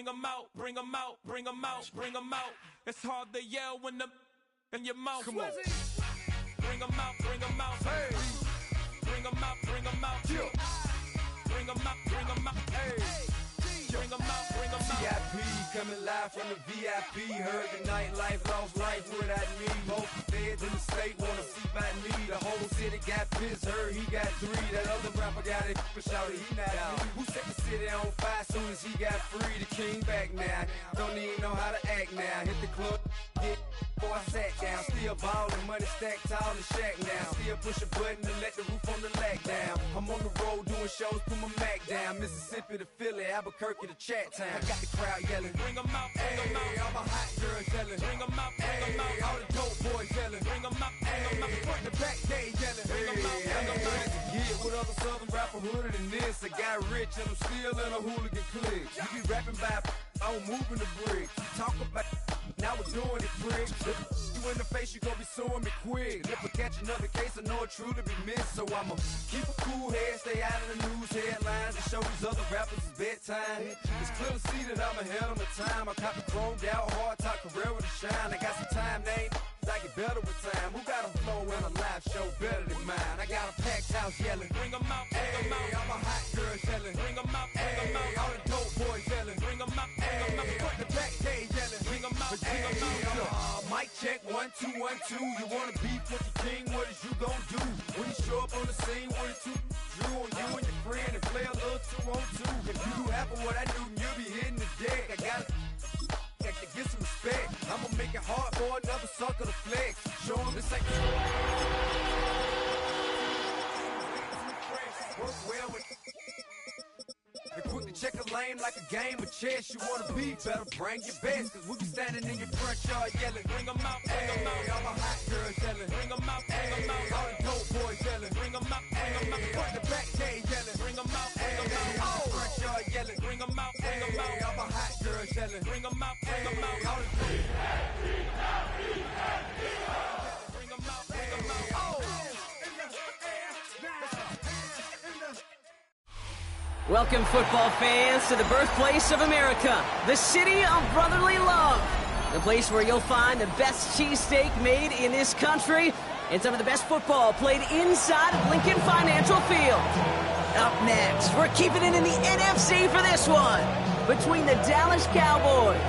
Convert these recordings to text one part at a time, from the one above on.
bring 'em out, bring 'em out, bring 'em out, bring 'em out. It's hard to yell when the in your mouth. Come on. Bring 'em out, bring 'em out. Hey. Bring 'em out, bring 'em out. Yeah. Bring 'em out, bring 'em out. Hey. Bring 'em out, bring 'em out. VIP coming live from the VIP. Heard the nightlife, lost life without me. Most feds in the state wanna see by me. The whole city got pissed, heard he got 3. That other rapper got it, but shouted he not out. Who set the city on fire soon as he got free? The king back now, don't even know how to act now. Hit the club, get before I sat down. Still ballin', money stacked tall in shack now. Still push a button and let the roof on the lack down. I'm on the road doing shows, put my Mac down. Mississippi to Philly, Albuquerque to Chat Town. I got the crowd yelling, bring 'em out, bring 'em out. All my hot girls yelling, bring 'em out, bring 'em out. All the dope boys yelling, bring 'em out, bring 'em out. Front to back, they yelling, bring 'em out, bring 'em out. Get with other southern rapper hooded than this. I got rich and I'm still in a hooligan clique. You be rapping by, I'm moving the bricks. You talk about, now we're doing it, pricks. You in the face, you gon' be suing me quick. If I catch another case, I know it truly be missed. So I'ma keep a cool head, stay out of the news headlines, and show these other rappers it's bedtime. It's clear to see that I'm ahead of my time. I caught the chromed out, hard top career with a shine. I got some time, they ain't I get better with time. Who got a flow in a live show better than mine? I got a packed house yelling, bring 'em out, bring 'em out. All my hot girls yelling, bring 'em out, bring 'em out. All the dope boys yelling, bring 'em out, bring 'em out. Front the back, they yelling, bring 'em out, bring 'em out. Mic check, 1 2 1 2. You wanna beef with the king? What is you gon' do when you show up on the scene? 1 or 2 drew on you and your friend and play a little 2 on 2. If you do half of what I do, you'll be hitting the deck. I gotta to get some respect. I'ma make it hard for another sucker to flex. Show him this ain't work well with. And quick to check a lane like a game of chess. You wanna be better, bring your best. Cause we be standing in your front yard yelling, bring 'em out, bring 'em out. All my hot girls yelling, bring 'em out, bring 'em out. All the dope boys yelling, bring 'em out, bring 'em out. Front the back, they yelling, bring 'em out, bring 'em out. Oh, front yard yelling, bring 'em out, bring 'em out. All my hot girls yelling, bring 'em out, bring 'em out. All the bring 'em out, bring 'em out. Oh. Welcome, football fans, to the birthplace of America, the city of brotherly love, the place where you'll find the best cheesesteak made in this country and some of the best football played inside of Lincoln Financial Field. Up next, we're keeping it in the NFC for this one, between the Dallas Cowboys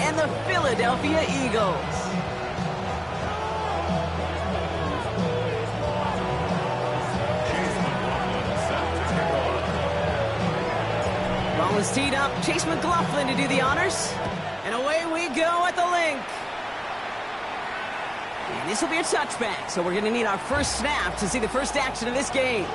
and the Philadelphia Eagles. Ball is teed up, Chase McLaughlin to do the honors, and away we go at the link. And this will be a touchback, so we're going to need our first snap to see the first action of this game.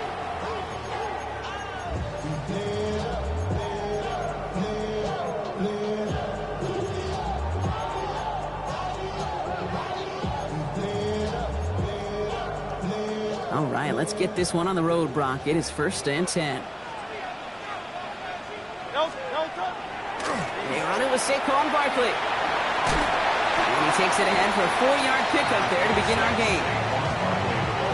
All right, let's get this one on the road, Brock. It is 1st and 10. They run it with Saquon Barkley. And he takes it ahead for a 4-yard pickup there to begin our game.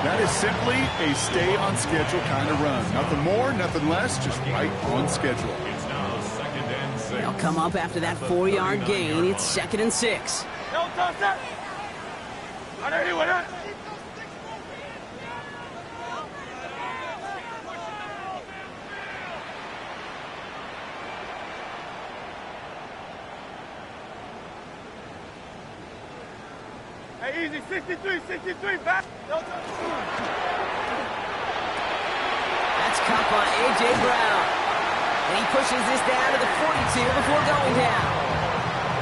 That is simply a stay-on-schedule kind of run. Nothing more, nothing less, just right on schedule. They'll come up after that 4-yard gain. It's 2nd and 6. Hey, easy, 63, back. That's caught by A.J. Brown. And he pushes this down to the 42 before going down.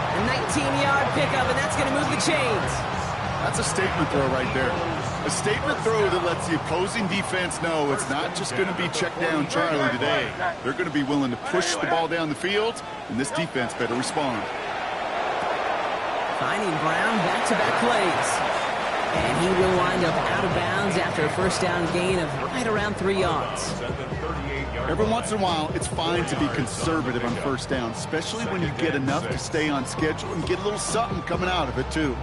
A 19-yard pickup, and that's going to move the chains. That's a statement throw right there. A statement throw that lets the opposing defense know it's not just going to be check down Charlie today. They're going to be willing to push the ball down the field, and this defense better respond. Finding Brown back-to-back plays. And he will wind up out of bounds after a first down gain of right around 3 yards. Every once in a while, it's fine to be conservative on first down, especially when you get enough to stay on schedule and get a little something coming out of it, too.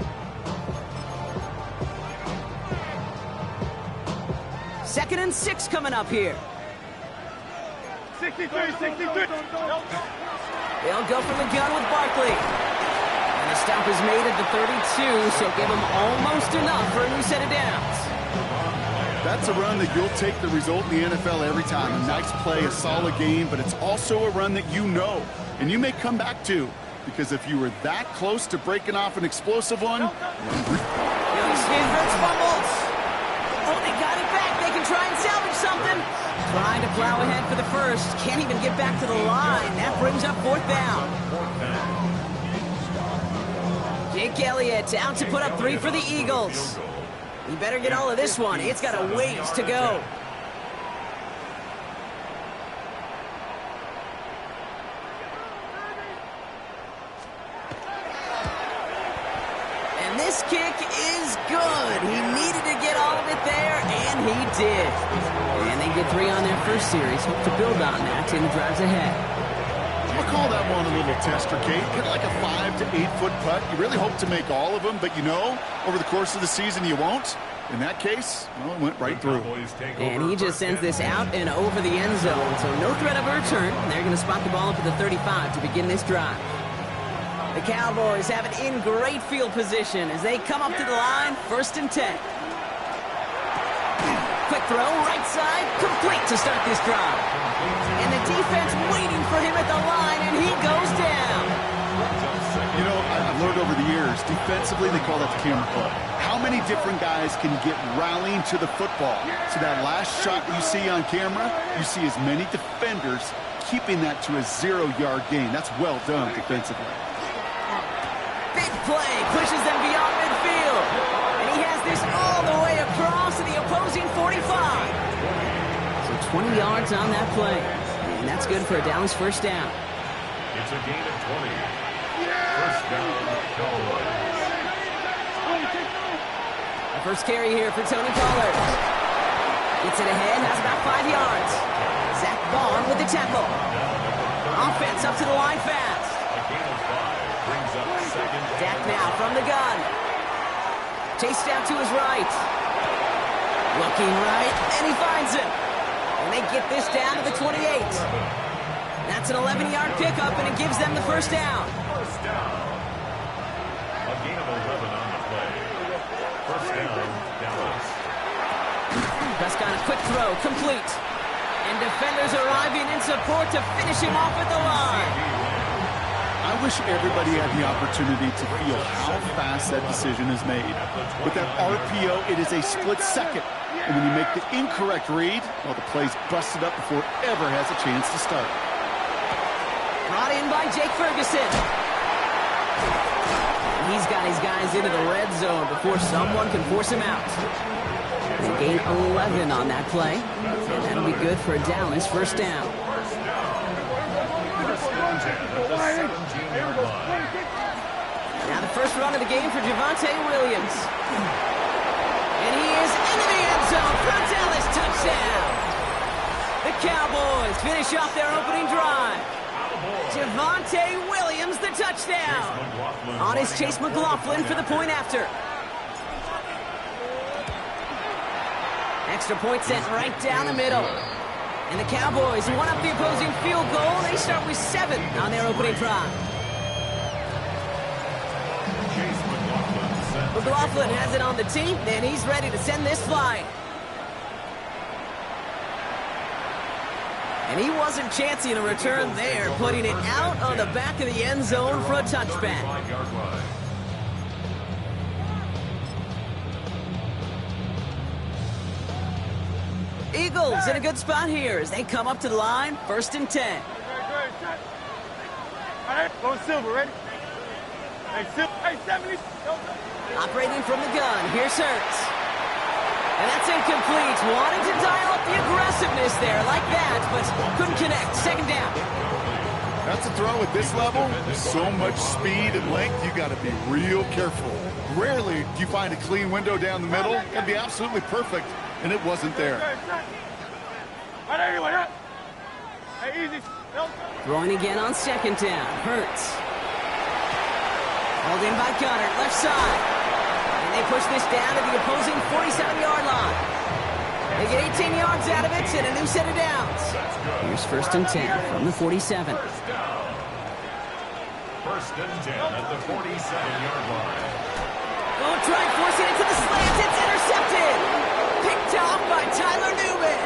Second and 6 coming up here. 6, 63, 63. They'll go from the gun with Barkley. And the stop is made at the 32, so give them almost enough for a new set of downs. That's a run that you'll take the result in the NFL every time. A nice play, a solid game, but it's also a run that you know, and you may come back to, because if you were that close to breaking off an explosive one... Young Smith hurts fumbles. Oh, they got it back. They can try and salvage something. Trying to plow ahead for the first. Can't even get back to the line. That brings up 4th down. Jake Elliott out to put up 3 for the Eagles. You better get all of this one. It's got a ways to go. And this kick is good. He needed to get all of it there, and he did. And they get 3 on their first series. Hope to build on that in the drives ahead. I'll call that one a little tester, Kate. Kind of like a 5 to 8 foot putt. You really hope to make all of them, but you know, over the course of the season, you won't. In that case, well, it went right through. And he just sends this out and over the end zone, so no threat of a return. They're going to spot the ball up at the 35 to begin this drive. The Cowboys have it in great field position as they come up to the line, 1st and 10. Quick throw, right side, complete to start this drive. And the defense waiting for him at the line, and he goes down. You know, I've learned over the years, defensively, they call that the camera club. How many different guys can get rallying to the football? So that last shot you see on camera, you see as many defenders keeping that to a 0-yard gain. That's well done defensively. Big play, pushes them beyond midfield. And he has this all the way across to the opposing 45. So 20 yards on that play. And that's good for a Dallas 1st down. It's a gain of 20. 1st down, Cowboys. The first carry here for Tony Pollard. Gets it ahead, has about 5 yards. Zach Bond with the tackle. Offense up to the line fast. A gain of 5 brings up 2nd. Dak now from the gun. Chased out to his right. Looking right, and he finds him. And they get this down to the 28. That's an 11-yard pickup, and it gives them the 1st down. 1st down. A gain of 11 on the play. 1st down, Dallas. Prescott, a quick throw, complete. And defenders arriving in support to finish him off at the line. I wish everybody had the opportunity to feel how fast that decision is made. With that RPO, it is a split second. And when you make the incorrect read, well, the play's busted up before it ever has a chance to start. Brought in by Jake Ferguson. He's got his guys into the red zone before someone can force him out. They gain 11 on that play, and that'll be good for a Dallas 1st down. Now the first run of the game for Javonte Williams. And he is into the end zone for a Dallas touchdown. The Cowboys finish off their opening drive. Javonte Williams, the touchdown. On is Chase McLaughlin for the point after. Extra point sent right down the middle. And the Cowboys won up the opposing field goal. They start with 7 on their opening drive. McLaughlin has it on the team, and he's ready to send this flying. And he wasn't chancing a return there, putting it out on the back of the end zone for a touchback. Eagles in a good spot here as they come up to the line, 1st and 10. All right, go Silver, ready? Hey, Silver, hey, 70. Operating from the gun, here's Hurts. And that's incomplete. Wanted to dial up the aggressiveness there like that, but couldn't connect. 2nd down. That's a throw at this level. So much speed and length, you got to be real careful. Rarely do you find a clean window down the middle. It'd be absolutely perfect, and it wasn't there. All right, everyone, up. Hey, easy. Throwing again on 2nd down. Hurts. Hauled in by Gunner, left side. And they push this down to the opposing 47-yard line. They get 18 yards out of it and a new set of downs. Here's 1st and 10 from the 47. First down. 1st and 10 at the 47-yard line. Oh, try forcing it to the slant. It's intercepted. Picked off by Tyler Newman.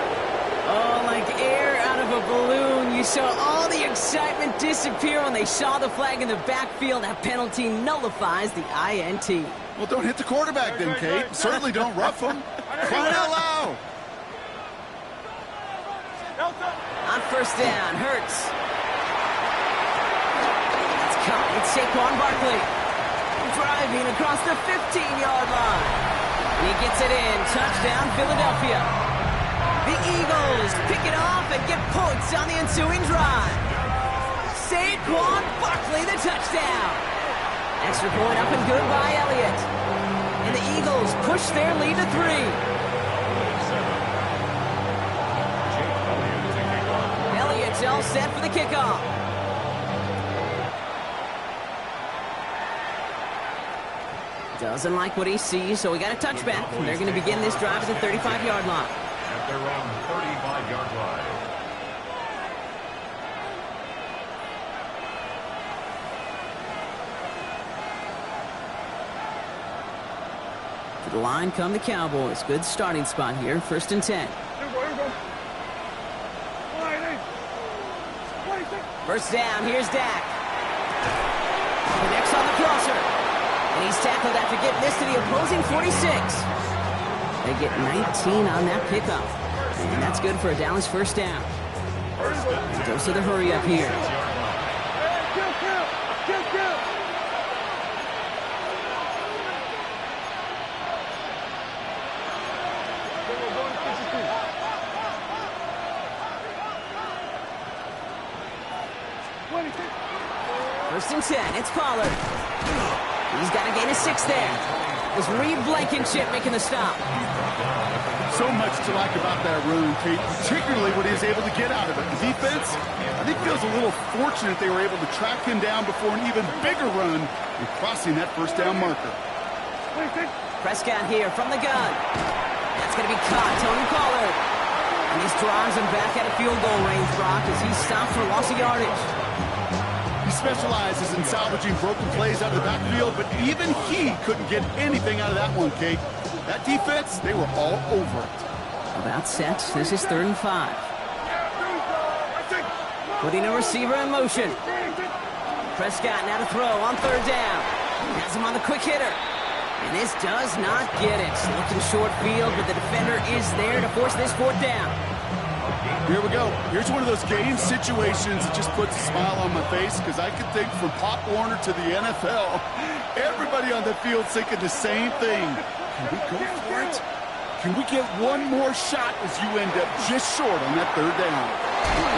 Oh, like air out of a balloon. You saw all the excitement disappear when they saw the flag in the backfield. That penalty nullifies the INT. Well, don't hit the quarterback then, Kate. Certainly don't rough him. Crying out loud. On 1st down, Hurts. It's caught. It's Saquon Barkley. Driving across the 15-yard line. And he gets it in. Touchdown, Philadelphia. The Eagles pick it off and get points on the ensuing drive. Saquon Barkley, the touchdown. Extra point up and good by Elliott. And the Eagles push their lead to 3. Elliott's all set for the kickoff. Doesn't like what he sees, so we got a touchback. And they're going to begin this drive at the 35-yard line. At their own 35-yard line. To the line come the Cowboys. Good starting spot here. 1st and 10. 1st down. Here's Dak. Connects on the crosser. And he's tackled after getting this to the opposing 46. They get 19 on that pickup. And that's good for a Dallas 1st down. It goes to the hurry up here. First and 10, it's Pollard. He's got to gain a 6 there. It's Reed Blankenship making the stop. So much to like about that run, Kate, particularly what he was able to get out of it. The defense, I think, feels a little fortunate they were able to track him down before an even bigger run and crossing that 1st down marker. Prescott here from the gun. That's going to be caught. Tony Pollard. And he drives him back out of field goal range, Brock, as he stopped for loss of yardage. He specializes in salvaging broken plays out of the backfield, but even he couldn't get anything out of that one, Kate. That defense, they were all over it. About set. This is 3rd and 5. Putting a receiver in motion. Prescott now to throw on 3rd down. Has him on the quick hitter. And this does not get it. Looking short field, but the defender is there to force this 4th down. Here we go. Here's one of those game situations that just puts a smile on my face, because I could think from Pop Warner to the NFL, everybody on the field thinking the same thing. Can we go for it? Can we get one more shot as you end up just short on that 3rd down?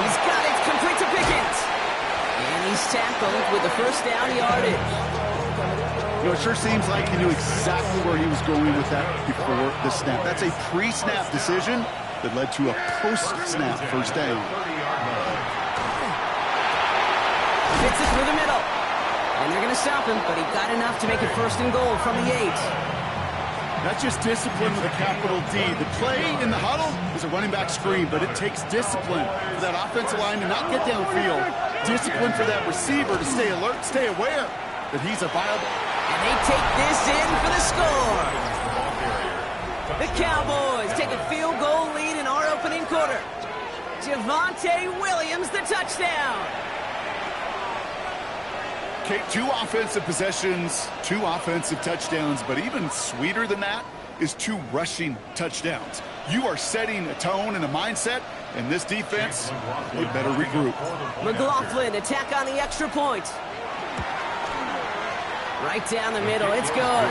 He's got it. Complete to Pickens. And he's tackled with the 1st down yardage. You know, it sure seems like he knew exactly where he was going with that before the snap. That's a pre-snap decision that led to a post-snap 1st down. Fits it through the middle. And they're going to stop him, but he got enough to make it 1st and goal from the 8. That's just discipline with a capital D. The play in the huddle is a running back screen, but it takes discipline for that offensive line to not get downfield. Discipline for that receiver to stay alert, stay aware that he's a viable. And they take this in for the score. The Cowboys take a field goal lead in our opening quarter. Javonte Williams, the touchdown. Kate, 2 offensive possessions, 2 offensive touchdowns, but even sweeter than that is 2 rushing touchdowns. You are setting a tone and a mindset, and this defense, they better regroup. McLaughlin, attack on the extra point. Right down the middle, it's good.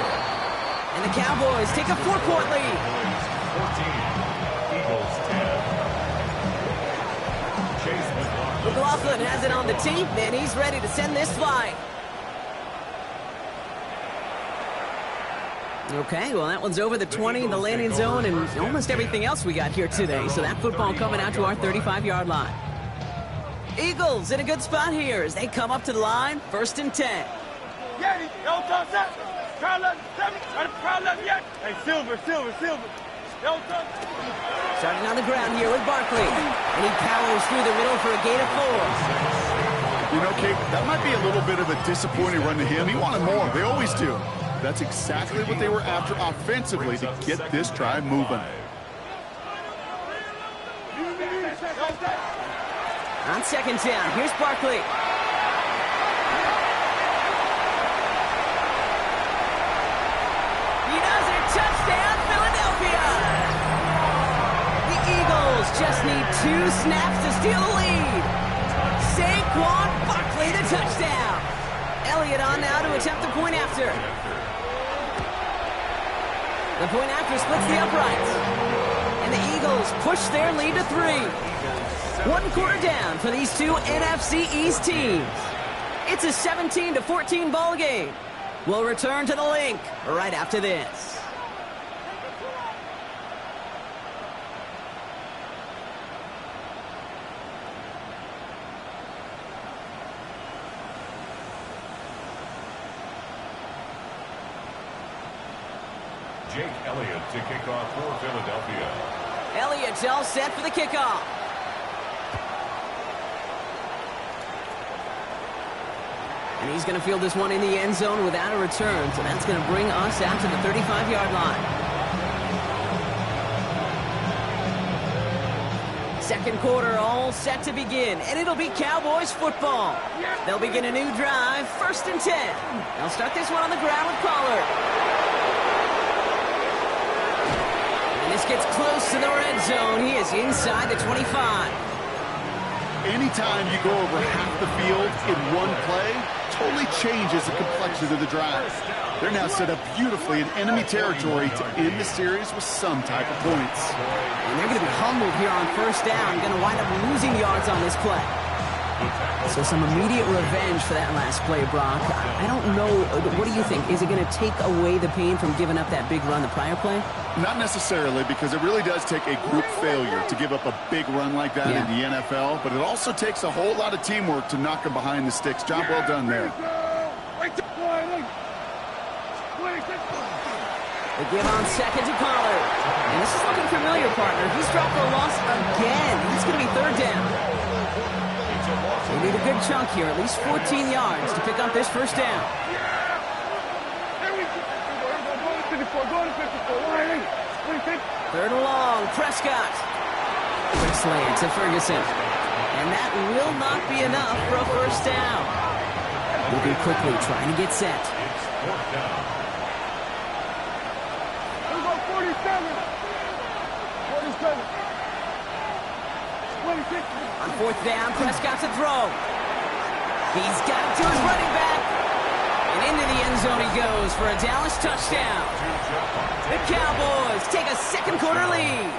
And the Cowboys take a 4-point lead. 14, Eagles 10. Chase McLaughlin has it on the tee, and he's ready to send this flying. Okay, well, that one's over the 20, the landing zone, and almost everything else we got here today. So that football coming out to our 35-yard line. Eagles in a good spot here as they come up to the line, 1st and 10. Hey, Silver. Starting on the ground here with Barkley. And he powers through the middle for a gain of 4. You know, Kate, that might be a little bit of a disappointing run to him. He wanted more. They always do. That's exactly what they were after offensively to get this drive moving. On second down, here's Barkley. He does it. Touchdown, Philadelphia. The Eagles just need 2 snaps to steal the lead. Saquon Barkley, the touchdown. Elliott on now to attempt the point after. The point after splits the uprights. And the Eagles push their lead to 3. 1 quarter down for these 2 NFC East teams. It's a 17-14 ball game. We'll return to the link right after this. Jake Elliott to kick off for Philadelphia. Elliott's all set for the kickoff. And he's going to field this one in the end zone without a return. So that's going to bring us out to the 35-yard line. Second quarter all set to begin. And it'll be Cowboys football. They'll begin a new drive, 1st and 10. They'll start this one on the ground with Pollard. And this gets close to the red zone. He is inside the 25. Anytime you go over half the field in one play, totally changes the complexion of the drive. They're now set up beautifully in enemy territory to end the series with some type of points. And they're going to be humbled here on 1st down. Going to wind up losing yards on this play. So some immediate revenge for that last play, Brock. I don't know. What do you think? Is it going to take away the pain from giving up that big run the prior play? Not necessarily, because it really does take a group failure to give up a big run like that in the NFL, but it also takes a whole lot of teamwork to knock them behind the sticks. Job well done there. They give on second to Pollard. And this is looking familiar, partner. He's dropped for a loss again. He's going to be 3rd down. They need a good chunk here, at least 14 yards to pick up this 1st down. 3rd and long, Prescott. Quick slant to Ferguson. And that will not be enough for a 1st down. Moving quickly, trying to get set. It's 4th down. On 4th down, Prescott's a throw. He's got it to his running back. And into the end zone he goes for a Dallas touchdown. The Cowboys take a 2nd quarter lead.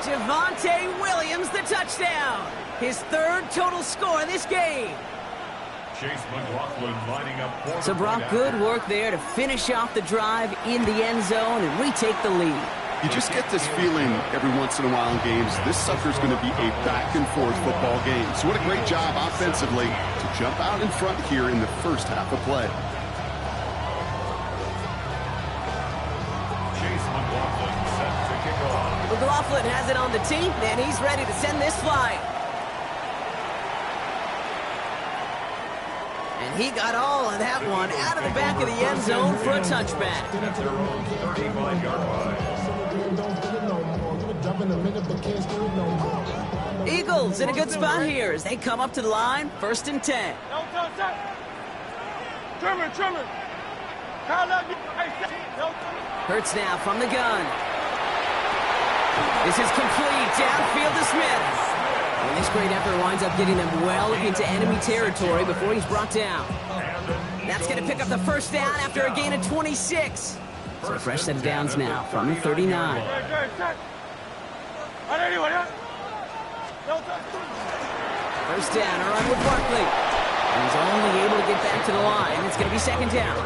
Javonte Williams, the touchdown. His 3rd total score in this game. Chase McLaughlin lining up for So Brock, good work there to finish off the drive in the end zone and retake the lead. You just get this feeling every once in a while in games, this sucker's going to be a back-and-forth football game. So what a great job offensively to jump out in front here in the 1st half of play. Chase McLaughlin set to kick off. McLaughlin has it on the tee, and he's ready to send this flying. And he got all of that one out of the back of the end zone for a touchback. At their own 35-yard line. Eagles in a good spot here as they come up to the line, 1st and 10. Hurts now from the gun. This is complete, downfield to Smith. And this great effort winds up getting them well into enemy territory before he's brought down. That's going to pick up the 1st down after a gain of 26. So a fresh set of downs now from the 39. First down, a run with Barkley. And he's only able to get back to the line. It's going to be 2nd down.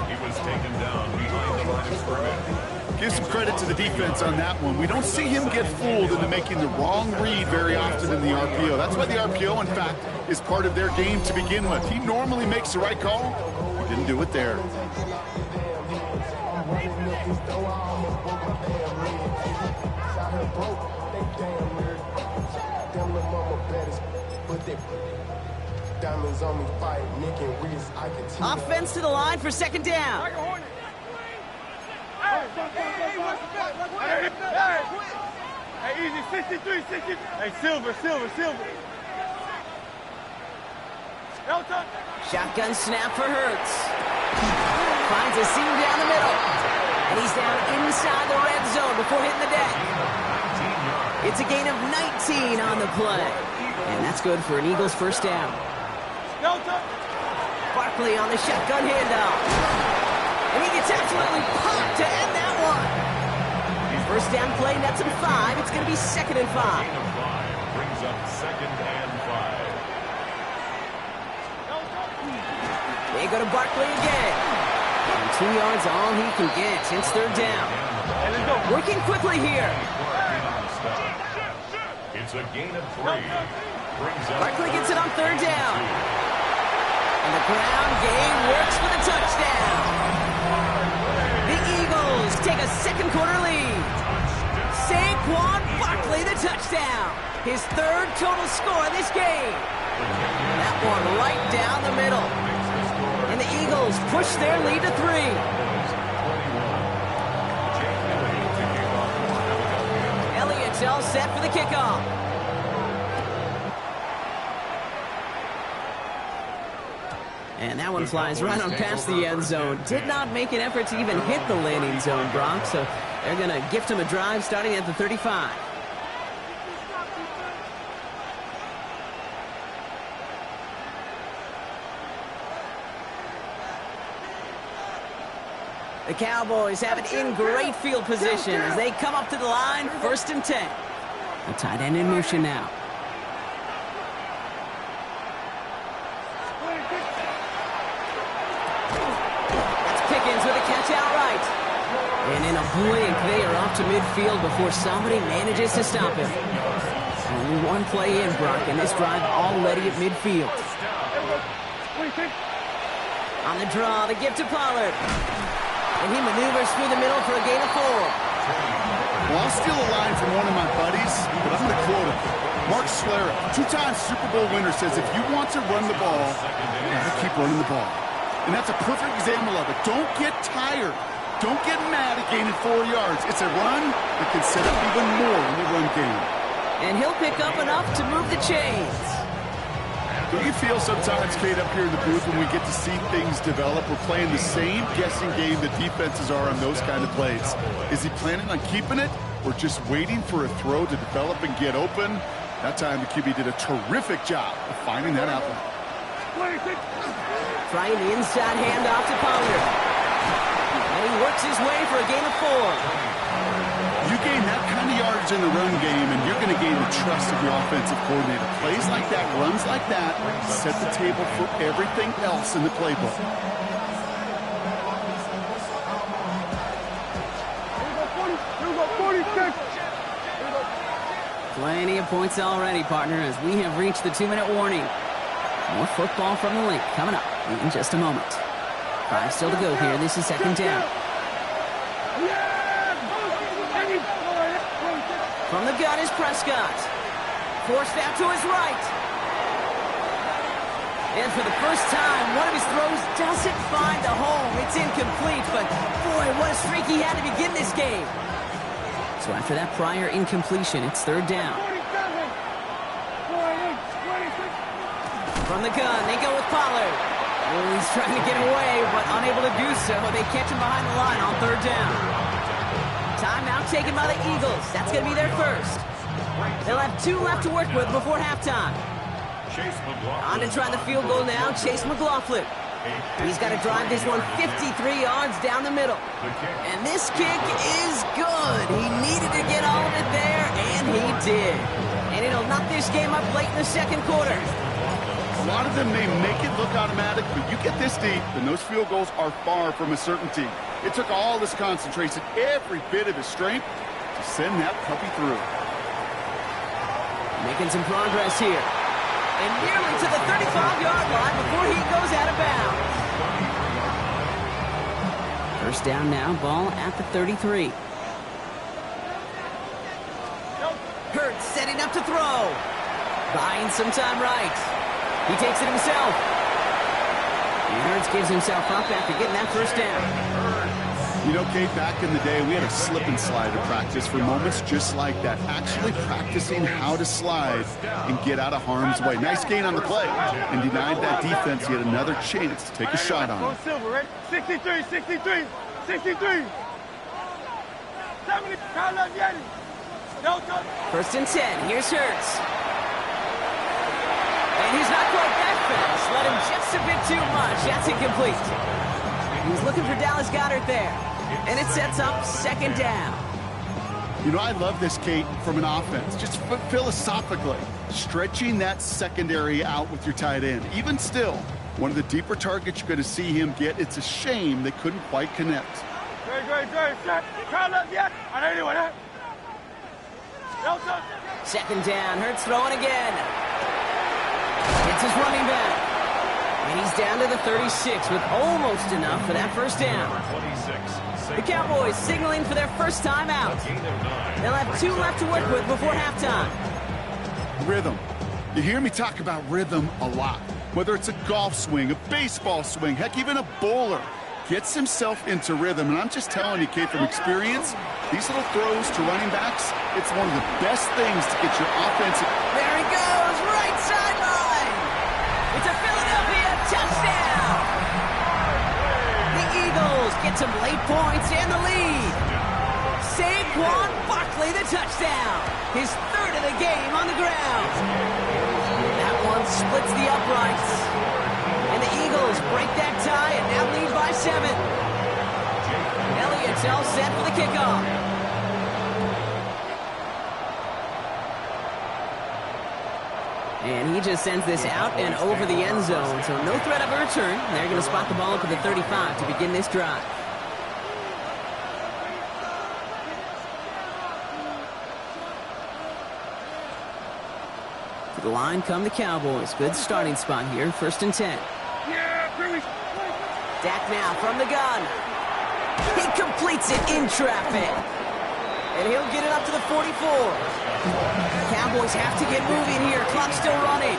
He was taken down behind the line of scrimmage. Give some credit to the defense on that one. We don't see him get fooled into making the wrong read very often in the RPO. That's why the RPO, in fact, is part of their game to begin with. He normally makes the right call. He didn't do it there. Diamonds on me, fight, Nick and Reese, I can tell. Offense to the line for second down. Hey, easy, 63, 60. Hey, silver. Shotgun snap for Hurts. Finds a seam down the middle. And he's down inside the red zone before hitting the deck. It's a gain of 19 on the play. And that's good for an Eagles first down. Barkley on the shotgun handoff. And he gets absolutely popped to end that one. First down play, nets him 5. It's going to be 2nd and 5. Brings up 2nd and 5. They go to Barkley again. And 2 yards all he can get. It's 3rd down. Working quickly here. It's a gain of 3. Barkley gets it on 3rd down. And the ground game works for the touchdown. The Eagles take a second quarter lead. Saquon Barkley, the touchdown. His 3rd total score this game. That one right down the middle. And the Eagles push their lead to 3. Elliott's all set for the kickoff. And that one flies right on past the end zone. Did not make an effort to even hit the landing zone, Brock. So they're going to gift him a drive starting at the 35. The Cowboys have it in great field position as they come up to the line, 1st and 10. The tight end in motion now. With a catch outright. And in a blink, they are off to midfield before somebody manages to stop him. Only one play in, Brock, and this drive already at midfield. On the draw, the give to Pollard. And he maneuvers through the middle for a gain of 4. Well, I'll steal a line from one of my buddies, but I'm going to quote him. Mark Schlereth, 2-time Super Bowl winner, says if you want to run the ball, you got to keep running the ball. And that's a perfect example of it. Don't get tired. Don't get mad at gaining 4 yards. It's a run that can set up even more in the run game. And he'll pick up enough to move the chains. Do you feel sometimes, Kate, up here in the booth when we get to see things develop, we're playing the same guessing game that defenses are on those kind of plays? Is he planning on keeping it or just waiting for a throw to develop and get open? That time the QB did a terrific job of finding that outlet. Trying the inside handoff to Pollard. And he works his way for a gain of 4. You gain that kind of yardage in the run game, and you're going to gain the trust of your offensive coordinator. Plays like that, runs like that, set the table for everything else in the playbook. Plenty of points already, partner, as we have reached the 2-minute warning. More football from the link coming up in just a moment. 5 still to go here. This is 2nd down. From the gun is Prescott. Forced out to his right. And for the first time, one of his throws doesn't find a home. It's incomplete, but boy, what a streak he had to begin this game. So after that prior incompletion, it's 3rd down. From the gun, they go with Pollard. Oh, he's trying to get away, but unable to do so. They catch him behind the line on 3rd down. Timeout taken by the Eagles. That's going to be their first. They'll have 2 left to work with before halftime. On to try the field goal now, Chase McLaughlin. He's got to drive this one 53 yards down the middle. And this kick is good. He needed to get all of it there, and he did. And it'll knock this game up late in the 2nd quarter. A lot of them may make it look automatic, but you get this deep, and those field goals are far from a certainty. It took all this concentration, every bit of his strength, to send that puppy through. Making some progress here. And nearly to the 35-yard line before he goes out of bounds. First down now, ball at the 33. Hurts setting up to throw. Buying some time right. He takes it himself. And Hurts gives himself up after getting that first down. You know, Kate, back in the day, we had a slip and slide to practice for moments just like that. Actually practicing how to slide and get out of harm's way. Nice gain on the play. And denied that defense yet another chance to take a shot on him. Silver, right? 63, 63, 63. 70, count up, Yeti. No, go. First and 10. Here's Hurts. And he's not quite that fast. Let him just a bit too much. That's incomplete. He was looking for Dallas Goedert there. And it sets up second down. You know, I love this, Kate, from an offense. Just philosophically, stretching that secondary out with your tight end. Even still, one of the deeper targets you're going to see him get. It's a shame they couldn't quite connect. Great. Count up, Yeti. I know anyone, huh? No, go. Second down. Hurts throwing again. It's his running back. And he's down to the 36 with almost enough for that first down. The Cowboys signaling for their first time out. They'll have 2 left to work with before halftime. Rhythm. You hear me talk about rhythm a lot. Whether it's a golf swing, a baseball swing, heck, even a bowler gets himself into rhythm. And I'm just telling you, Kate, from experience, these little throws to running backs, it's one of the best things to get your offense. There he goes, right sideline. It's a Philadelphia touchdown. The Eagles get some late points and the lead. Saquon Barkley, the touchdown. His third of the game on the ground. That one splits the uprights. And the Eagles break that tie and now lead by 7. Elliott's all set for the kickoff. And he just sends this out and over the end zone, so no threat of a return. They're going to spot the ball up at the 35 to begin this drive. To the line come the Cowboys. Good starting spot here, first and 10. Dak now from the gun. He completes it in traffic. And he'll get it up to the 44. Cowboys have to get moving here. Clock still running.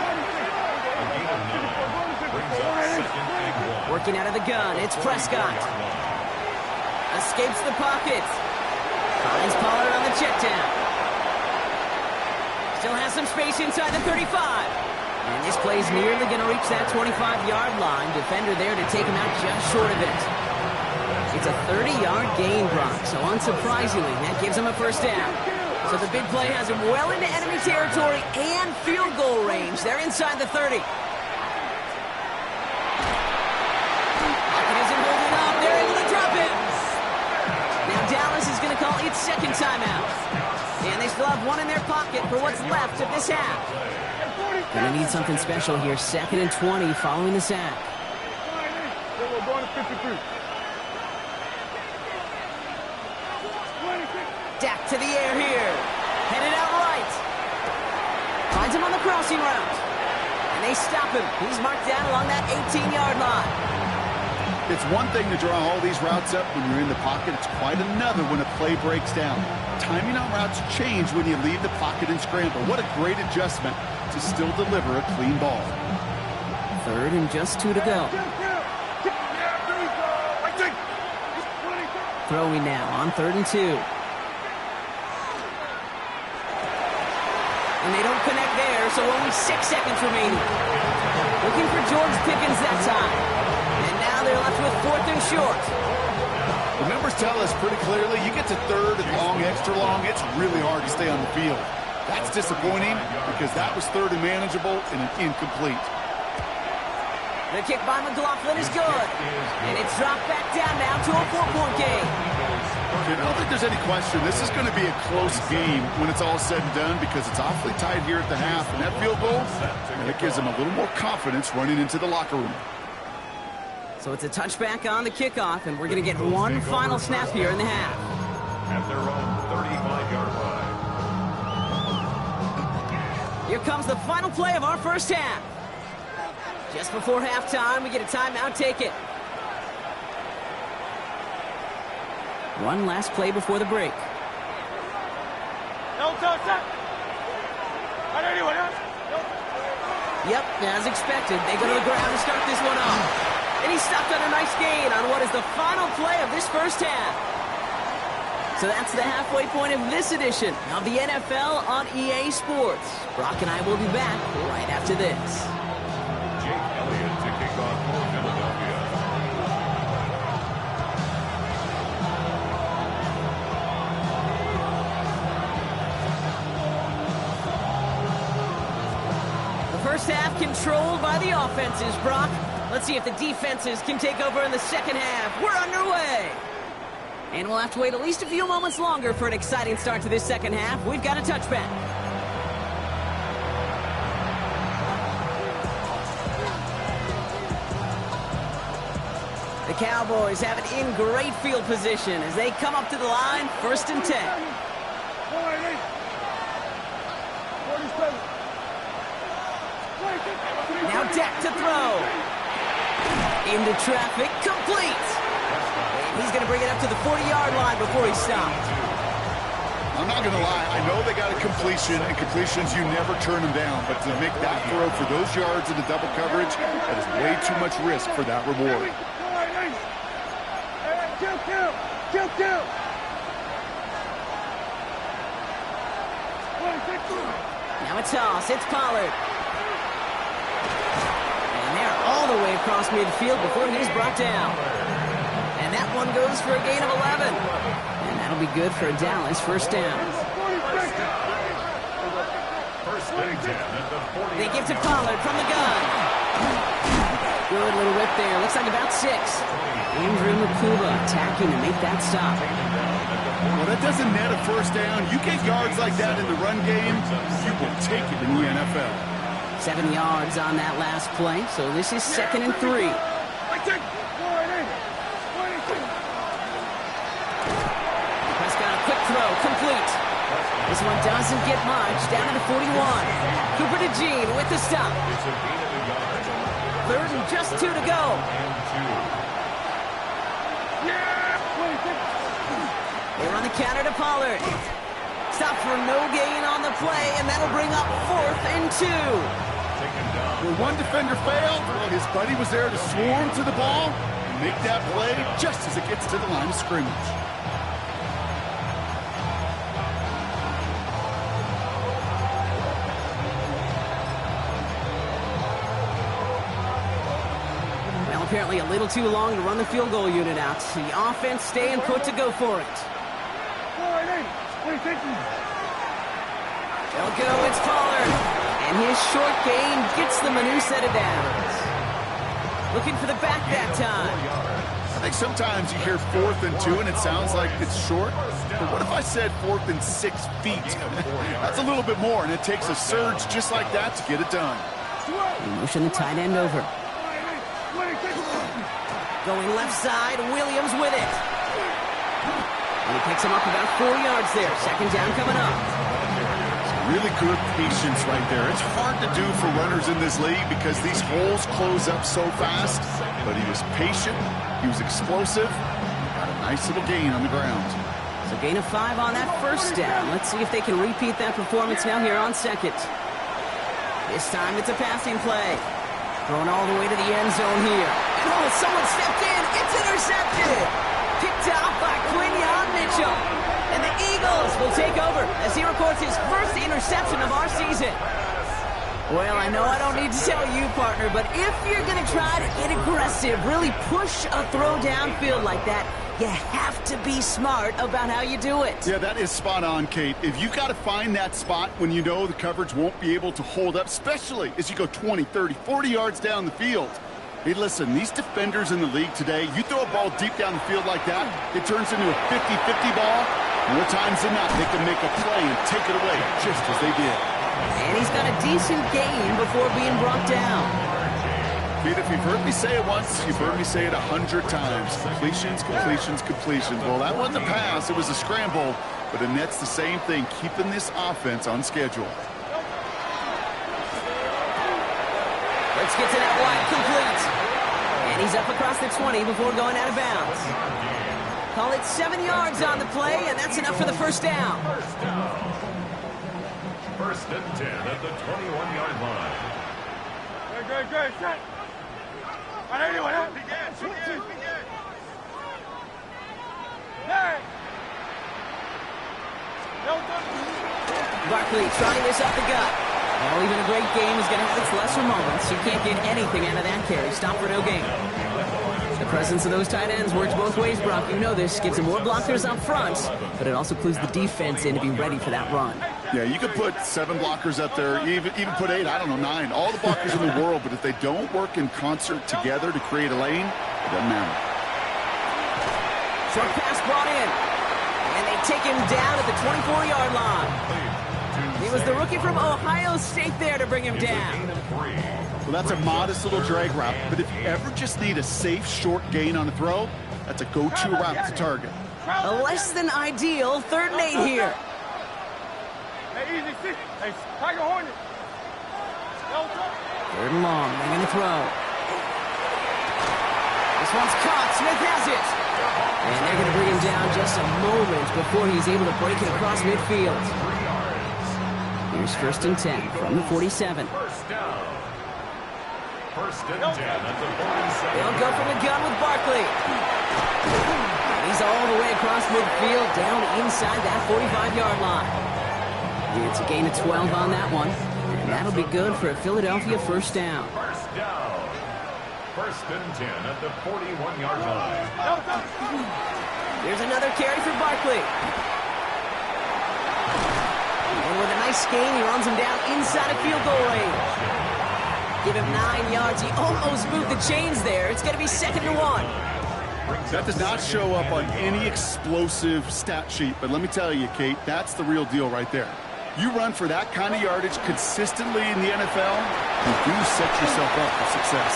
Working out of the gun. It's Prescott. Escapes the pocket. Finds Pollard on the check down. Still has some space inside the 35. And this play's nearly going to reach that 25-yard line. Defender there to take him out just short of it. It's a 30-yard gain, Brock, so unsurprisingly, that gives him a first down. So the big play has him well into enemy territory and field goal range. They're inside the 30. Pocket isn't holding up. They're able to drop it. Now Dallas is going to call its second timeout. And they still have one in their pocket for what's left of this half. Going to need something special here. 2nd and 20 following the sack. We're going to 53. Dak to the air here. Headed out right. Finds him on the crossing route. And they stop him. He's marked down along that 18-yard line. It's one thing to draw all these routes up when you're in the pocket. It's quite another when a play breaks down. Timing on routes change when you leave the pocket and scramble. What a great adjustment to still deliver a clean ball. 3rd and just 2 to go. Throwing now on 3rd and 2. And they don't connect there, so only 6 seconds remaining. Looking for George Pickens that time. And now they're left with 4th and short. The numbers tell us pretty clearly, you get to 3rd and long, extra long, it's really hard to stay on the field. That's disappointing because that was 3rd and manageable and an incomplete. The kick by McLaughlin is good. And it's dropped back down now to a 4-point game. I don't think there's any question. This is going to be a close game when it's all said and done because it's awfully tight here at the half. And that field goal, that gives them a little more confidence running into the locker room. So it's a touchback on the kickoff, and we're going to get one final snap here in the half. At their own 35-yard line. Here comes the final play of our first half. Just before halftime, we get a timeout. Take it. One last play before the break. No touch. I know anyone else. No Yep, as expected, they go to the ground to start this one off. And he stopped on a nice gain on what is the final play of this first half. So that's the halfway point of this edition of the NFL on EA Sports. Brock and I will be back right after this. Jake Elliott to kick off for Philadelphia. The first half controlled by the offenses, Brock. Let's see if the defenses can take over in the second half. We're underway. And we'll have to wait at least a few moments longer for an exciting start to this second half. We've got a touchback. The Cowboys have it in great field position as they come up to the line, 1st and 10. Now Dak to throw. Into traffic, complete. And he's going to bring it up to the 40-yard line before he stopped. I'm not going to lie. I know they got a completion, and completions, you never turn them down. But to make that throw for those yards in the double coverage, that is way too much risk for that reward. Now a toss. It's Pollard. And they're all the way across midfield before he's brought down. And that one goes for a gain of 11. And that'll be good for a Dallas first down. First and 10 at the 40. They give to Pollard from the gun. Good little whip there. Looks like about 6. Andrew Makuba attacking to make that stop. Well, that doesn't net a first down. You get yards like that in the run game, you will take it in the NFL. 7 yards on that last play, so this is 2nd and 3. Prescott, a quick throw, complete. This one doesn't get much, down to the 41. Cooper to Gene with the stop. It's a gain of a yard. 3rd and just 2 to go. They run the counter to Pollard. Stop for no gain on the play, and that'll bring up 4th and 2. Where one defender failed, his buddy was there to swarm to the ball and make that play just as it gets to the line of scrimmage. Well, apparently a little too long to run the field goal unit out. The offense staying put to go for it. They'll go, it's Pollard. And his short gain gets them a new set of downs. Looking for the back that time. I think sometimes you hear 4th and 2 and it sounds like it's short. But what if I said 4th and 6 feet? That's a little bit more, and it takes a surge just like that to get it done. They motion the tight end over. Going left side, Williams with it. And he picks him up about 4 yards there. 2nd down coming up. Really good patience right there. It's hard to do for runners in this league because these holes close up so fast. But he was patient. He was explosive. Got a nice little gain on the ground. So gain of 5 on that first down. Let's see if they can repeat that performance now here on 2nd. This time it's a passing play. Thrown all the way to the end zone here. And oh, someone stepped in. It's intercepted. Picked out by Quinyon Mitchell. And the Eagles will take over as he records his first interception of our season. Well, I know I don't need to tell you, partner, but if you're going to try to get aggressive, really push a throw downfield like that, you have to be smart about how you do it. Yeah, that is spot on, Kate. If you got to find that spot when you know the coverage won't be able to hold up, especially as you go 20, 30, 40 yards down the field. Hey, listen, these defenders in the league today, you throw a ball deep down the field like that, it turns into a 50-50 ball. More times than not, they can make a play and take it away, just as they did. And he's got a decent gain before being brought down. Pete, if you've heard me say it once, you've heard me say it 100 times. Completions, completions, completions. Well, that wasn't a pass, it was a scramble, but it nets the same thing, keeping this offense on schedule. Let's get to that wide complete. And he's up across the 20 before going out of bounds. Call it 7 yards on the play, and that's enough for the first down. First down. 1st and 10 at the 21-yard line. good, shot. Anyway, Barkley trying this up the gut. Well, even a great game is going to have its lesser moments. You can't get anything out of that carry. Stop for no gain. The presence of those tight ends works both ways, Brock. You know this. Gives them more blockers up front, but it also clues the defense in to be ready for that run. Yeah, you could put 7 blockers up there, even put 8, I don't know, 9. All the blockers in the world, but if they don't work in concert together to create a lane, it doesn't matter. Short pass brought in, and they take him down at the 24-yard line. It was the rookie from Ohio State there to bring him down. Well, that's a modest little drag route, but if you ever just need a safe, short gain on a throw, that's a go-to route to target. A less than ideal 3rd and 8 here. Hey, easy, see. Hey, Tiger Hornet. 3rd and long, they're going to throw. This one's caught, Smith has it. And they're going to bring him down just a moment before he's able to break it across midfield. Here's 1st and 10 from the 47. First down. 1st and 10 at the 47. They'll go from the gun with Barkley. And he's all the way across midfield, down inside that 45-yard line. It's a gain of 12 on that one, and that'll be good for a Philadelphia 1st down. First down. 1st and 10 at the 41-yard line. Here's another carry for Barkley. And with a nice gain, he runs him down inside of field goal range. Give him 9 yards. He almost moved the chains there. It's going to be 2nd and 1. That does not show up on any explosive stat sheet, but let me tell you, Kate, that's the real deal right there. You run for that kind of yardage consistently in the NFL, you do set yourself up for success.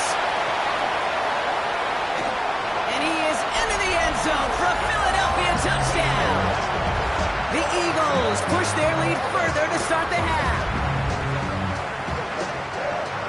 And he is into the end zone for a Philadelphia touchdown. The Eagles push their lead further to start the half.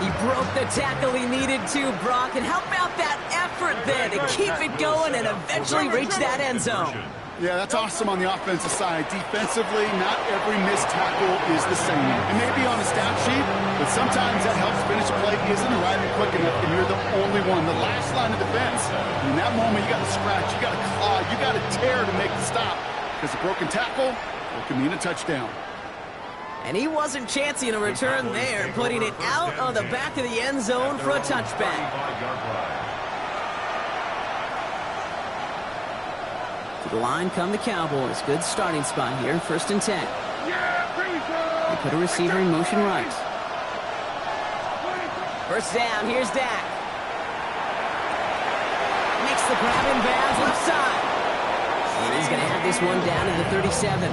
He broke the tackle he needed to, Brock, and how about that effort then to keep it going and eventually reach that end zone? Yeah, that's awesome on the offensive side. Defensively, not every missed tackle is the same. It may be on a stat sheet, but sometimes that helps finish a play isn't arriving quick enough, and you're the only one. The last line of defense. In that moment, you got to scratch, you got to claw, you got to tear to make the stop. Because a broken tackle, it can mean a touchdown. And he wasn't chancing a return there, putting it out on the back of the end zone for a touchback. To the line come the Cowboys. Good starting spot here, 1st and 10. They put a receiver in motion right. 1st down, here's Dak. Makes the grab in bounds, left side. And he's going to have this one down to the 37.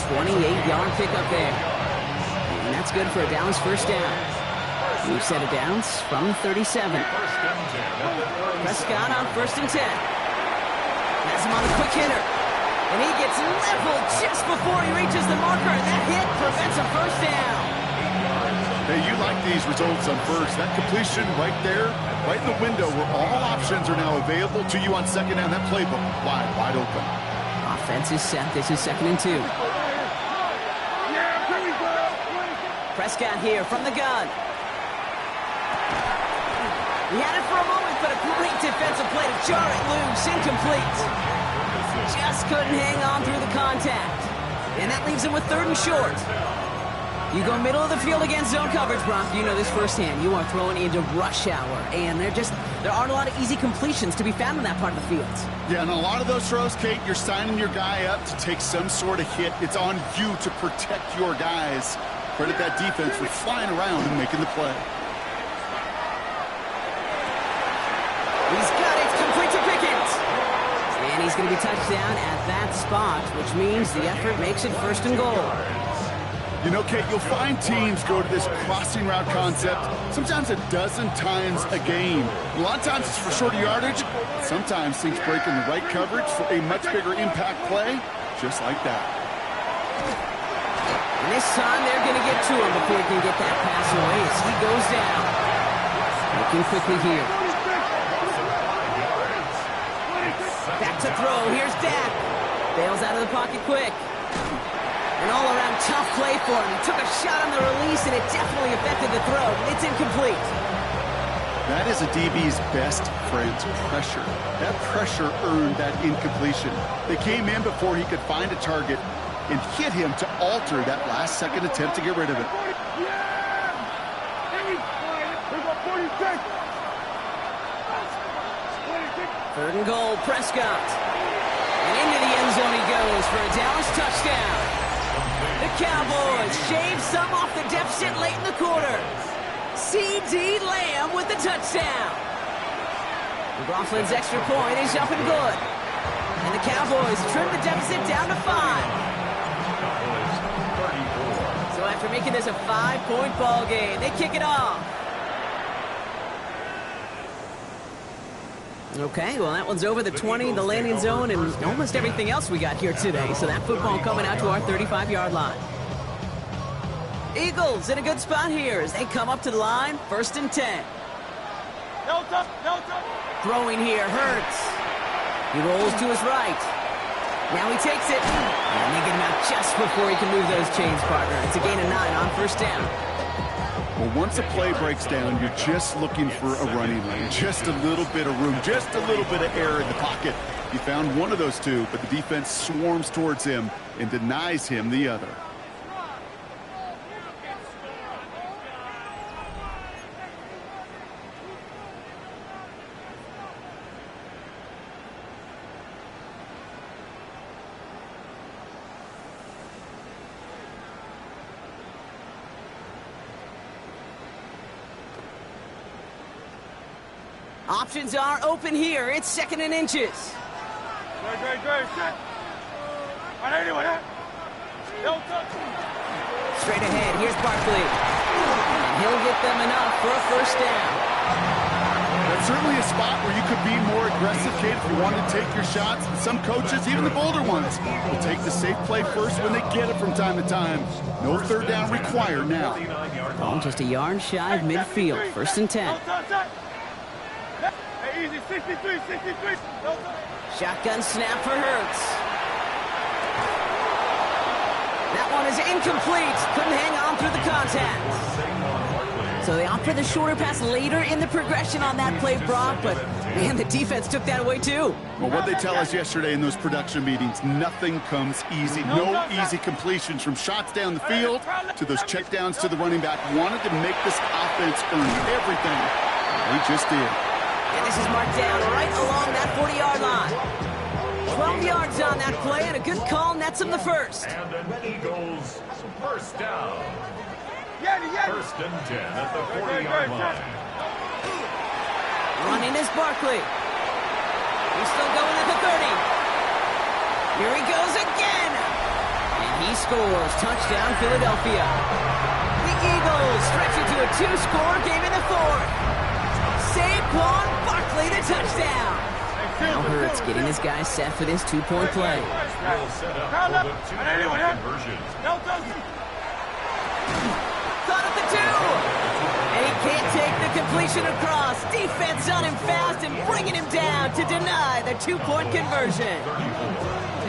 28-yard pickup there. And that's good for a Dallas 1st down. New set of downs from the 37. Prescott on 1st and 10. Has him on a quick hitter. And he gets leveled just before he reaches the marker. And that hit prevents a 1st down. Hey, you like these results on 1st. That completion right there, right in the window where all options are now available to you on 2nd down. That playbook wide open. Offense is set. This is 2nd and 2. Prescott here from the gun. He had it for a moment, but a great defensive play to jar it loose. Incomplete. Just couldn't hang on through the contact. And that leaves him with 3rd and short. You go middle of the field against zone coverage, Brock. You know this firsthand. You are throwing into rush hour. And there aren't a lot of easy completions to be found in that part of the field. Yeah, and a lot of those throws, Kate, you're signing your guy up to take some sort of hit. It's on you to protect your guys. Credit that defense for flying around and making the play. He's got it. Complete to Pickett. And he's going to be touched down at that spot, which means the effort makes it 1st and goal. You know, Kate, you'll find teams go to this crossing route concept sometimes a dozen times a game. A lot of times it's for shorter yardage. Sometimes things break in the right coverage for a much bigger impact play, just like that. And this time they're going to get to him before he can get that pass away as he goes down. Looking quickly here. Back to throw. Here's Dak. Bails out of the pocket quick. An all-around tough play for him. He took a shot on the release, and it definitely affected the throw. It's incomplete. That is a DB's best friend's pressure. That pressure earned that incompletion. They came in before he could find a target and hit him to alter that last-second attempt to get rid of it. Third and goal, Prescott. And into the end zone he goes for a Dallas touchdown. The Cowboys shave some off the deficit late in the quarter. C.D. Lamb with the touchdown. McLaughlin's extra point is up and good. And the Cowboys trim the deficit down to 5. So after making this a 5-point ball game, they kick it off. Okay, well, that one's over the 20, the landing zone, and almost everything else we got here today. So that football coming out to our 35-yard line. Eagles in a good spot here as they come up to the line, 1st and 10. Throwing here, Hurts. He rolls to his right. Now he takes it. And they get him out just before he can move those chains, partner. It's a gain of 9 on 1st down. Well, once a play breaks down, you're just looking for a running lane. Just a little bit of room, just a little bit of air in the pocket. He found one of those two, but the defense swarms towards him and denies him the other. Options are open here. It's 2nd and inches. Straight ahead. Here's Barkley. And he'll get them enough for a 1st down. That's certainly a spot where you could be more aggressive, Kate, if you want to take your shots. And some coaches, even the bolder ones, will take the safe play first when they get it from time to time. No 3rd down required now. Oh, just a yard shy of midfield. 1st and 10. Easy, 63. Shotgun snap for Hurts. That one is incomplete. Couldn't hang on through the contact. So they opt for the shorter pass later in the progression on that play, Brock, but man, the defense took that away too. Well, what they tell us yesterday in those production meetings, nothing comes easy. No easy completions from shots down the field to those checkdowns to the running back. Wanted to make this offense earn everything. They just did. And this is marked down right along that 40-yard line. 12 yards on that play, and a good call nets him the 1st. And an Eagles 1st down. 1st and 10 at the 40-yard line. Running is Barkley. He's still going at the 30. Here he goes again. And he scores. Touchdown, Philadelphia. The Eagles stretch it to a 2-score game in the 4th. Saquon Barkley, the touchdown. Now Hurts getting his guys set for this 2-point play. Will set up for the 2-point conversion. Thought of the 2. And he can't take the completion across. Defense on him fast and bringing him down to deny the 2-point conversion.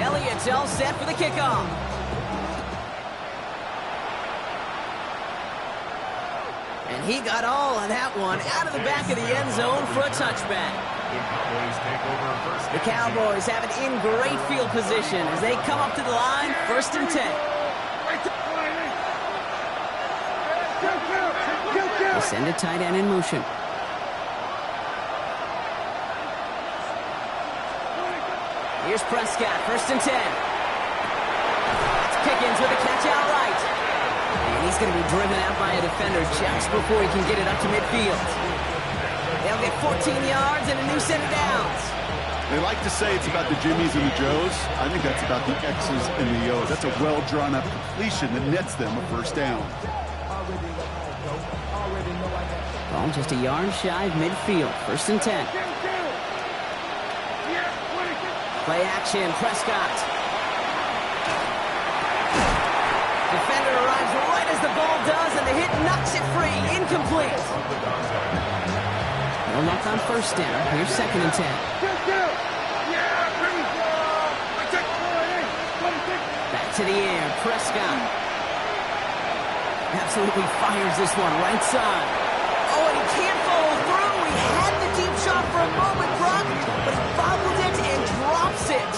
Elliott's all set for the kickoff. And he got all of that one out of the back of the end zone for a touchback. The Cowboys have it in great field position as they come up to the line, 1st and 10. They send a tight end in motion. Here's Prescott, 1st and 10. It's Pickens with a catch out right. And he's going to be driven out by a defender just before he can get it up to midfield. They'll get 14 yards and a new set of downs. They like to say it's about the Jimmies and the Joes. I think that's about the X's and the O's. That's a well-drawn-up completion that nets them a 1st down. Ball just a yard shy of midfield. 1st and 10. Play action, Prescott. Defender arrives right as the ball does, and the hit knocks it free. Incomplete. No luck on 1st down. Here's 2nd and 10. Back to the air. Prescott absolutely fires this one right side. Oh, and he can't follow through. He had the deep shot for a moment, Brock, but he bobbled it and drops it.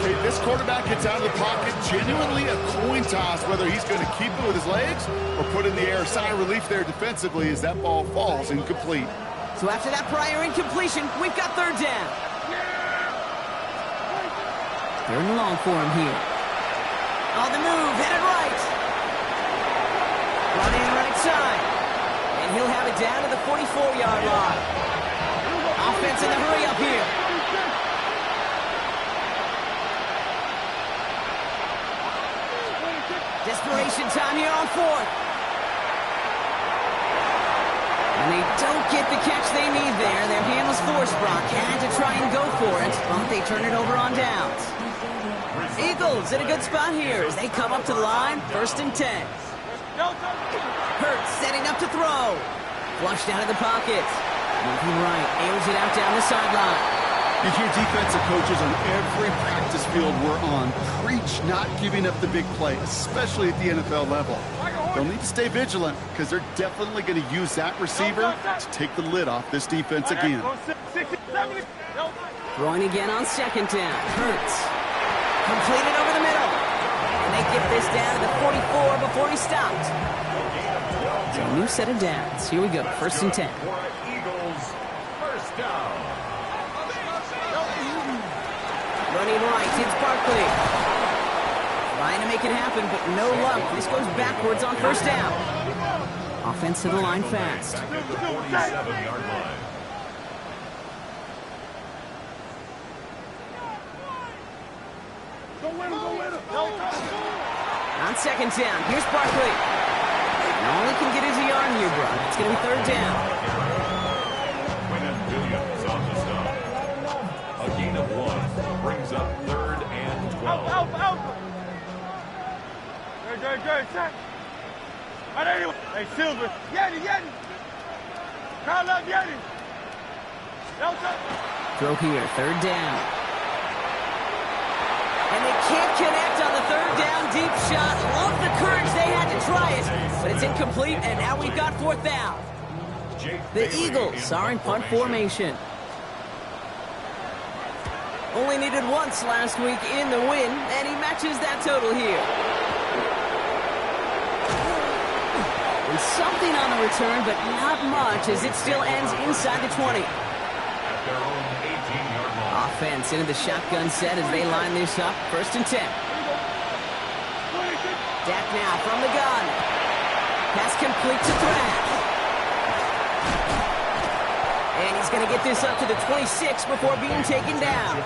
Okay, this quarterback gets out of the pocket, genuinely a coin toss, whether he's going to keep it with his legs or put it in the air. Sigh of relief there defensively as that ball falls incomplete. So after that prior incompletion, we've got third down. Third and long for him here. On the move, headed right. Running right side. And he'll have it down to the 44-yard line. Offense in the hurry up here. Desperation time here on fourth. And they don't get the catch they need there. Their hand was forced, Brock. Had to try and go for it, but they turn it over on downs. Eagles in a good spot here as they come up to the line. 1st and 10. Hurts setting up to throw. Flushed out of the pocket. Moving right. Airs it out down the sideline. You hear defensive coaches on every practice field we're on preach not giving up the big play, especially at the NFL level. They'll need to stay vigilant because they're definitely going to use that receiver to take the lid off this defense again. Throwing again on 2nd down. Hurts. Completed over the middle. And they get this down to the 44 before he stopped. So a new set of downs. Here we go. 1st and 10. Eagles, first down. Running right. It's Barkley. Trying to make it happen, but no luck. This goes backwards on 1st down. Offense to the line fast. 47-yard line. On 2nd down, here's Barkley. Only can get his yard here, bro. It's going to be 3rd down. Quinton Williams on the stop. A gain of 1 brings up 3rd and 12. Hey, Silver. Yeti. Call up Yeti. Throw here, 3rd down. And they can't connect on the 3rd down deep shot. Love the courage they had to try it, but it's incomplete, and now we've got 4th down. The Eagles are in punt formation. Only needed once last week in the win, and he matches that total here. And something on the return, but not much, as it still ends inside the 20. At their own 18-yard line. Offense into the shotgun set as they line this up. 1st and 10. Dak now from the gun. Pass complete to Thrash. And he's going to get this up to the 26 before being taken down.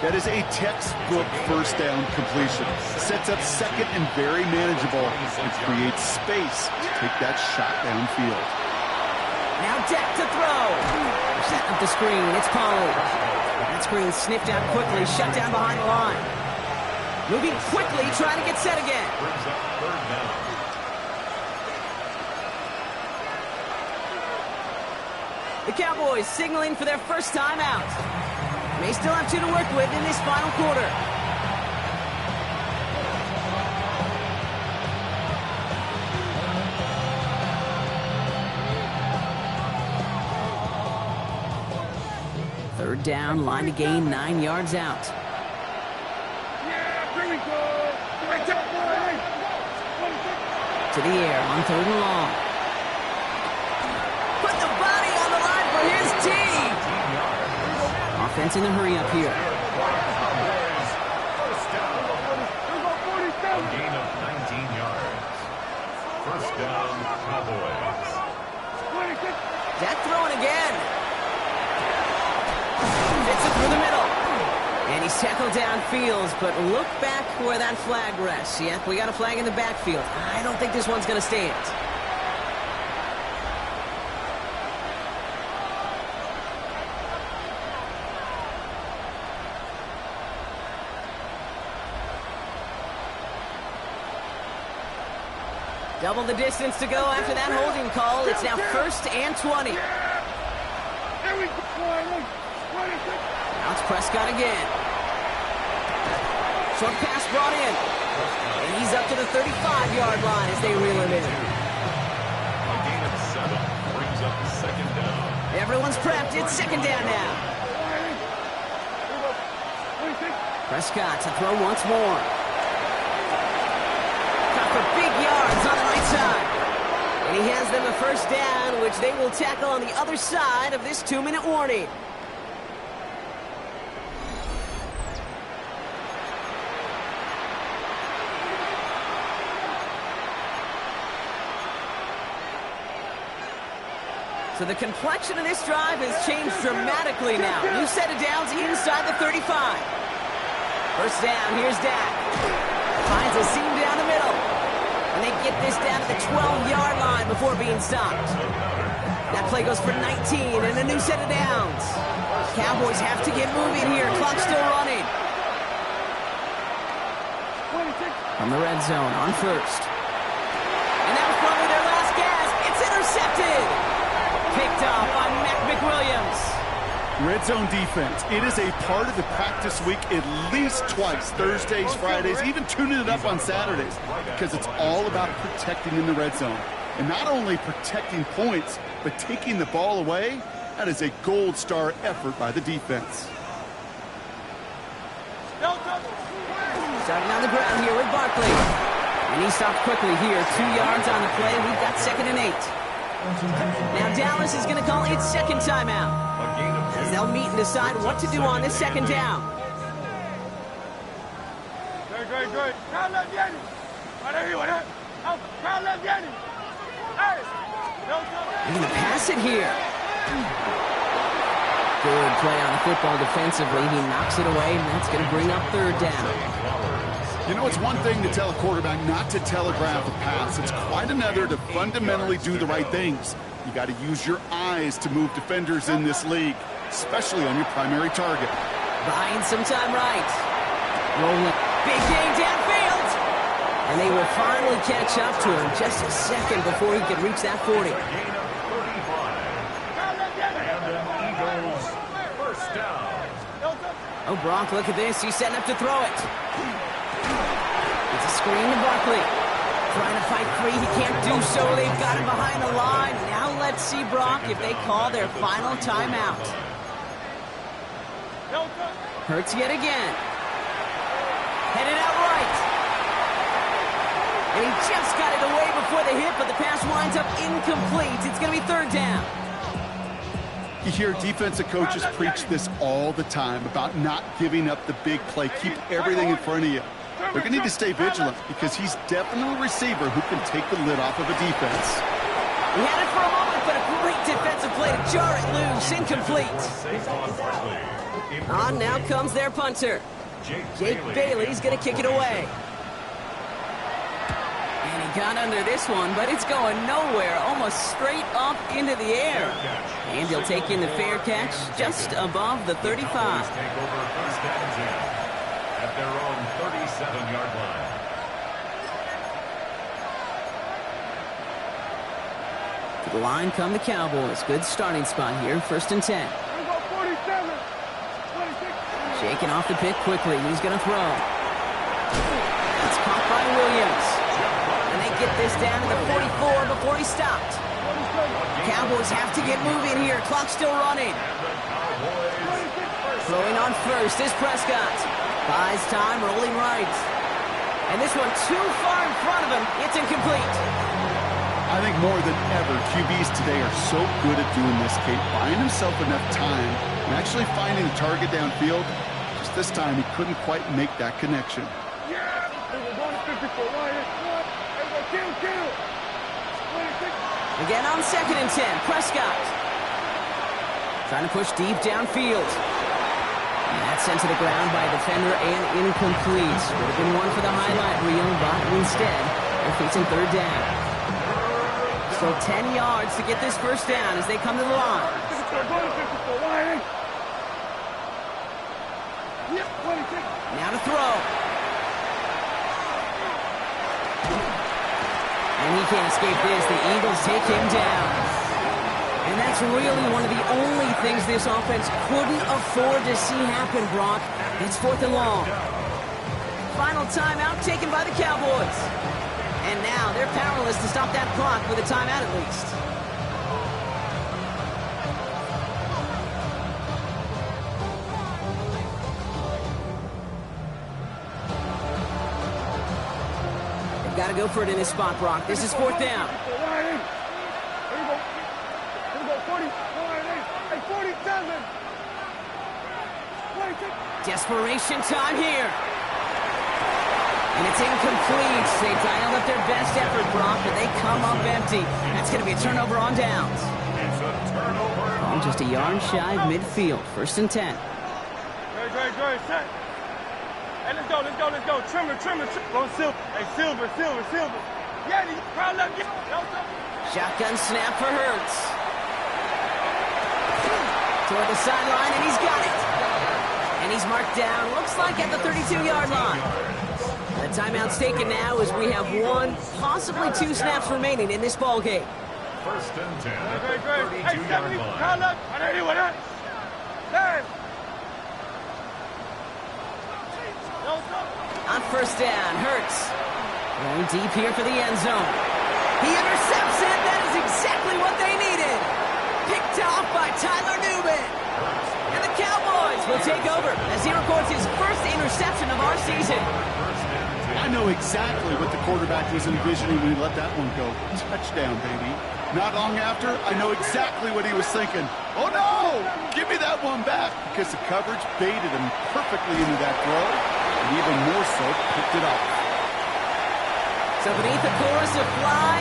That is a textbook 1st down completion. Sets up 2nd and very manageable and creates space to take that shot downfield. Now Dak to throw. Setting up the screen. It's Pollard. That screen sniffed out quickly. Shut down behind the line. Moving quickly, trying to get set again. Brings up 3rd down. The Cowboys signaling for their first time out. May still have 2 to work with in this final quarter. Third down, line to gain 9 yards out. To the air on 3rd and long. Put the body on the line for his team. Offense in the hurry up here. First down. A gain of 19 yards. 1st down, Cowboys. Dak throwing again. Fits it through the middle. And he's tackled downfield, but look back where that flag rests. Yep, we got a flag in the backfield. I don't think this one's going to stand. Double the distance to go after that holding call. It's now 1st and 20. Now it's Prescott again. Short pass brought in. And he's up to the 35-yard line as they reel him in. A gain of 7 brings up second down. Everyone's prepped. It's second down now. Prescott to throw once more. Cut for big yards on the right side. And he has them a first down, which they will tackle on the other side of this 2-minute warning. So the complexion of this drive has changed dramatically now. New set of downs inside the 35. First down, here's Dak. Finds a seam down the middle. And they get this down to the 12-yard line before being stopped. That play goes for 19 and a new set of downs. Cowboys have to get moving here. Clock still running. From the red zone on first. And that was probably their last gas. It's intercepted. Picked off by McWilliams. Red zone defense. It is a part of the practice week at least twice. Thursdays, Fridays, even tuning it up on Saturdays. Because it's all about protecting in the red zone. And not only protecting points, but taking the ball away. That is a gold star effort by the defense. Starting on the ground here with Barkley. And he stopped quickly here. 2 yards on the play. We've got 2nd and 8. Now Dallas is going to call its second timeout. As they'll meet and decide what to do on this second down. Good. He's going to pass it here. Good play on the football defensively. He knocks it away, and that's going to bring up 3rd down. You know, it's one thing to tell a quarterback not to telegraph a pass. It's quite another to fundamentally do the right things. You got to use your eyes to move defenders in this league, especially on your primary target. Buying some time right. Rolling. Big gain downfield. And they will finally catch up to him just a second before he can reach that 40. Gain of 35. And an Eagles first down. Oh, Brock, look at this. He's setting up to throw it. It's a screen to Barkley. Trying to fight free. He can't do so. They've got him behind the line. Now let's see, Brock, if they call their final timeout. Hurts yet again. Headed out right. And he just got it away before the hit, but the pass winds up incomplete. It's going to be 3rd down. You hear defensive coaches preach this all the time about not giving up the big play. Keep everything in front of you. They're going to need to stay vigilant because he's definitely a receiver who can take the lid off of a defense. He had it for a moment, but a great defensive play to jar it loose. Incomplete. On now comes their punter. Jake Bailey's going to kick it away. And he got under this one, but it's going nowhere, almost straight up into the air. And he'll take in the fair catch just above the 35. Take over first and 10 at their own 37-yard line. To the line come the Cowboys. Good starting spot here, 1st and 10. Shaking off the pick quickly. He's going to throw. It's caught by Williams. And they get this down to the 44 before he stopped. Cowboys have to get moving here. Clock still running. Throwing on first is Prescott. Buys time, rolling right. And this one too far in front of him. It's incomplete. I think more than ever, QBs today are so good at doing this, Kate, buying himself enough time and actually finding the target downfield. Just this time, he couldn't quite make that connection. Again on 2nd and 10, Prescott. Trying to push deep downfield. And that's sent to the ground by a defender and incomplete. Would have been one for the highlight reel, but instead, they're facing 3rd down. Still 10 yards to get this first down as they come to the line. Now to throw. And he can't escape this. The Eagles take him down. And that's really one of the only things this offense couldn't afford to see happen, Brock. It's 4th and long. Final timeout taken by the Cowboys. And now they're powerless to stop that clock with a timeout at least. They've got to go for it in this spot, Brock. This is 4th down. Desperation time here. And it's incomplete. They dialed up their best effort, Brock, but they come up empty. That's going to be a turnover on downs. It's a turnover. Oh, just a yard shy of midfield. 1st and 10. Great, set. Hey, let's go. Trimmer. Go Silver. Hey, Silver. Yeah, you crowd left. Shotgun snap for Hurts. Toward the sideline, and he's got it. And he's marked down, looks like at the 32-yard line. The timeout's taken now as we have 1, possibly 2 snaps remaining in this ball game. 1st and 10 at Great. the Hey, 32-yard crowd line. left. Anyone else? Hey. On 1st down, Hurts going deep here for the end zone. He intercepts it. That is exactly what they needed. Picked off by Tyler Newman. And the Cowboys will take over as he records his first interception of our season. I know exactly what the quarterback was envisioning when he let that one go. Touchdown, baby. Not long after, I know exactly what he was thinking. Oh, no! Give me that one back, because the coverage baited him perfectly into that throw, and even more so, picked it off. So beneath the chorus of fly